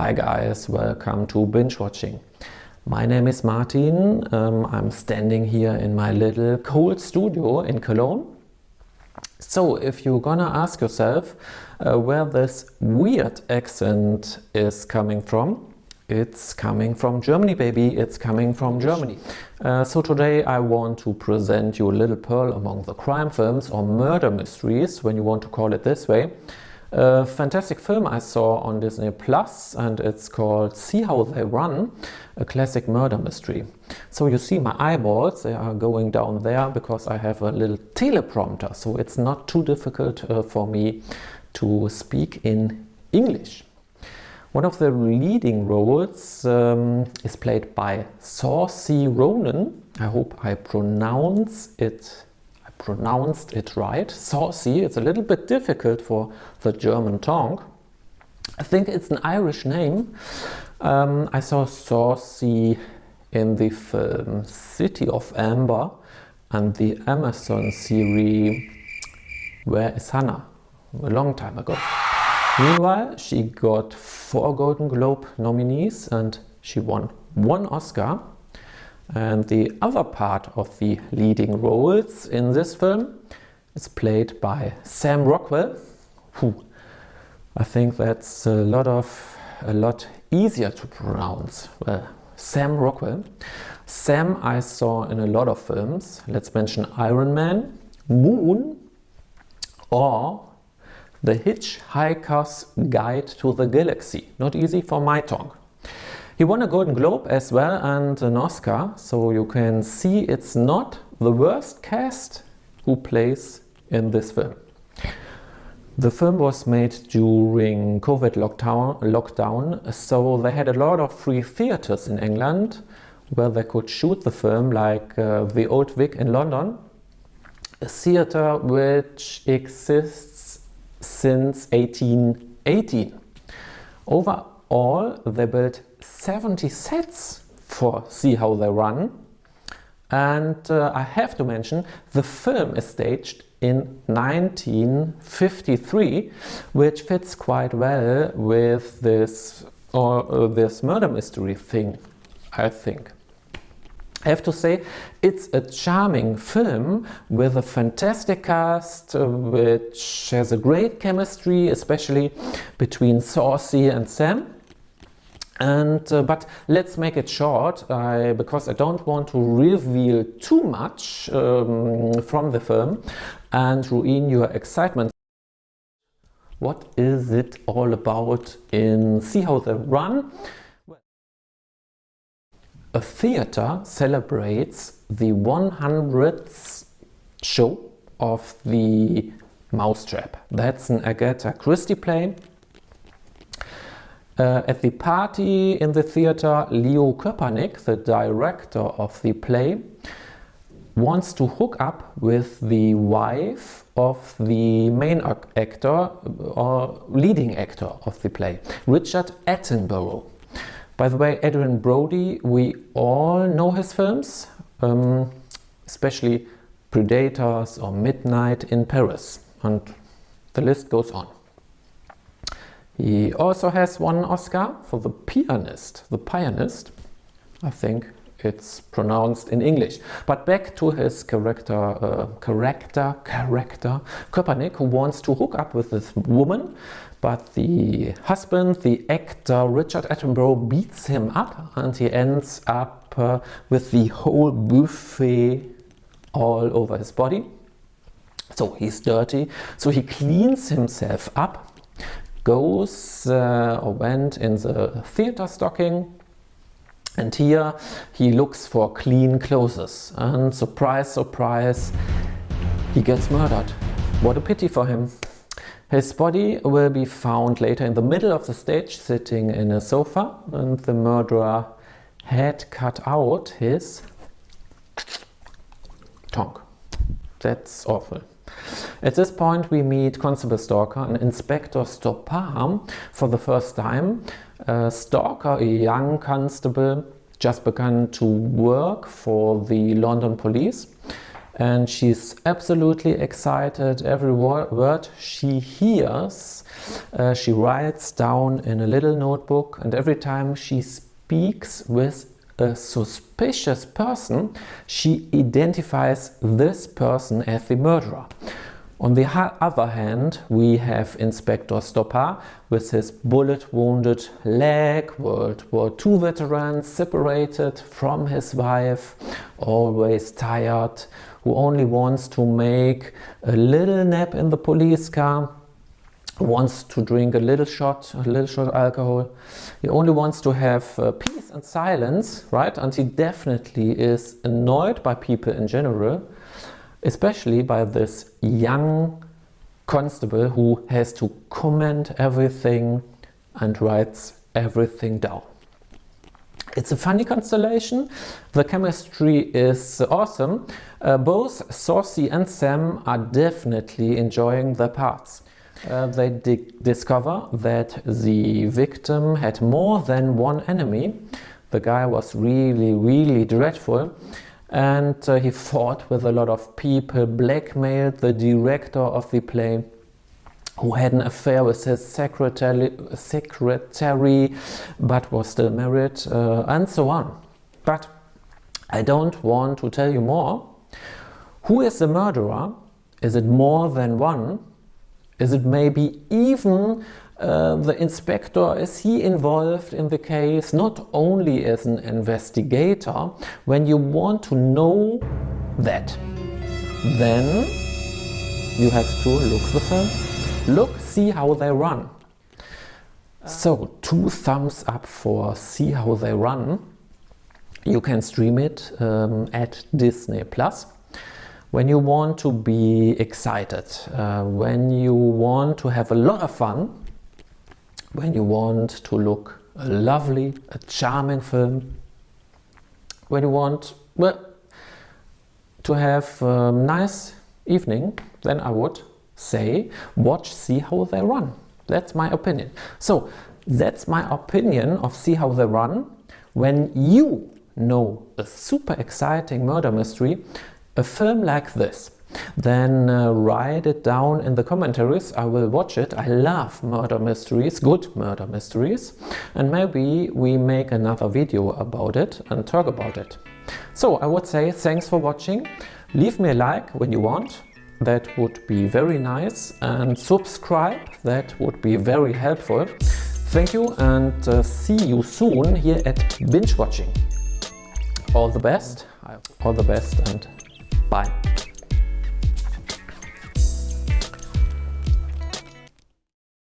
Hi guys, welcome to Binge Watching. My name is Martin. I'm standing here in my little cold studio in Cologne. So if you're gonna ask yourself where this weird accent is coming from, it's coming from Germany, baby. It's coming from Germany. So today I want to present you a little pearl among the crime films or murder mysteries, when you want to call it this way. A fantastic film I saw on Disney Plus, and it's called See How They Run, a classic murder mystery. So you see my eyeballs, they are going down there because I have a little teleprompter, so it's not too difficult for me to speak in English. One of the leading roles is played by Saoirse Ronan. I hope I pronounced it right. Saoirse, it's a little bit difficult for the German tongue. I think it's an Irish name. I saw Saoirse in the film City of Amber and the Amazon series Where is Hannah? A long time ago. Meanwhile, she got 4 Golden Globe nominees and she won 1 Oscar. And the other part of the leading roles in this film is played by Sam Rockwell. I think that's a lot easier to pronounce. Well, Sam Rockwell. Sam I saw in a lot of films. Let's mention Iron Man, Moon, or The Hitchhiker's Guide to the Galaxy. Not easy for my tongue. He won a Golden Globe as well and an Oscar, so you can see it's not the worst cast who plays in this film. The film was made during COVID lockdown, so they had a lot of free theatres in England where they could shoot the film, like the Old Vic in London, a theatre which exists since 1818. Overall, they built 70 sets for See How They Run, and I have to mention the film is staged in 1953, which fits quite well with this murder mystery thing, I think. I have to say, it's a charming film with a fantastic cast, which has a great chemistry, especially between Saoirse and Sam. But let's make it short, because I don't want to reveal too much from the film and ruin your excitement. What is it all about in See How They Run? A theater celebrates the 100th show of the Mousetrap. That's an Agatha Christie play. At the party in the theater, Leo Köpernick, the director of the play, wants to hook up with the wife of the main actor or leading actor of the play, Richard Attenborough. By the way, Adrien Brody, we all know his films, especially Predators or Midnight in Paris, and the list goes on. He also has won an Oscar for The Pianist. I think it's pronounced in English. But back to his character Köpernick, who wants to hook up with this woman, but the husband, the actor Richard Attenborough, beats him up, and he ends up with the whole buffet all over his body. So he's dirty, so he cleans himself up, went in the theater stocking, and here he looks for clean clothes, and surprise, surprise, he gets murdered. What a pity for him. His body will be found later in the middle of the stage, sitting in a sofa, and the murderer had cut out his tongue. That's awful. At this point we meet Constable Stalker and Inspector Stoppard for the first time. Stalker, a young constable, just began to work for the London police. and she's absolutely excited. Every word she hears, she writes down in a little notebook, and every time she speaks with a suspicious person, she identifies this person as the murderer. On the other hand, we have Inspector Stoppard with his bullet-wounded leg, World War II veteran, separated from his wife, always tired, who only wants to make a little nap in the police car, wants to drink a little shot alcohol. He only wants to have peace and silence, right? And he definitely is annoyed by people in general, especially by this young constable who has to comment everything and writes everything down. It's a funny constellation. The chemistry is awesome. Both Saucy and Sam are definitely enjoying their parts. They discover that the victim had more than one enemy. The guy was really dreadful. And he fought with a lot of people, blackmailed the director of the play, who had an affair with his secretary but was still married, and so on. But I don't want to tell you more. Who is the murderer? Is it more than one? Is it maybe even the inspector? Is he involved in the case, not only as an investigator? When you want to know that, then you have to look the film. Look, see how they run. So 2 thumbs up for See How They Run. You can stream it at Disney+. When you want to be excited, when you want to have a lot of fun, when you want to look lovely, a charming film, when you want, well, to have a nice evening, then I would say watch See How They Run. That's my opinion. So that's my opinion of See How They Run. When you know a super exciting murder mystery, a film like this, then write it down in the commentaries. I will watch it. I love murder mysteries, good murder mysteries, and maybe we make another video about it and talk about it. So I would say thanks for watching. Leave me a like when you want. That would be very nice, and subscribe. That would be very helpful. Thank you, and see you soon here at Binge Watching. All the best, and bye.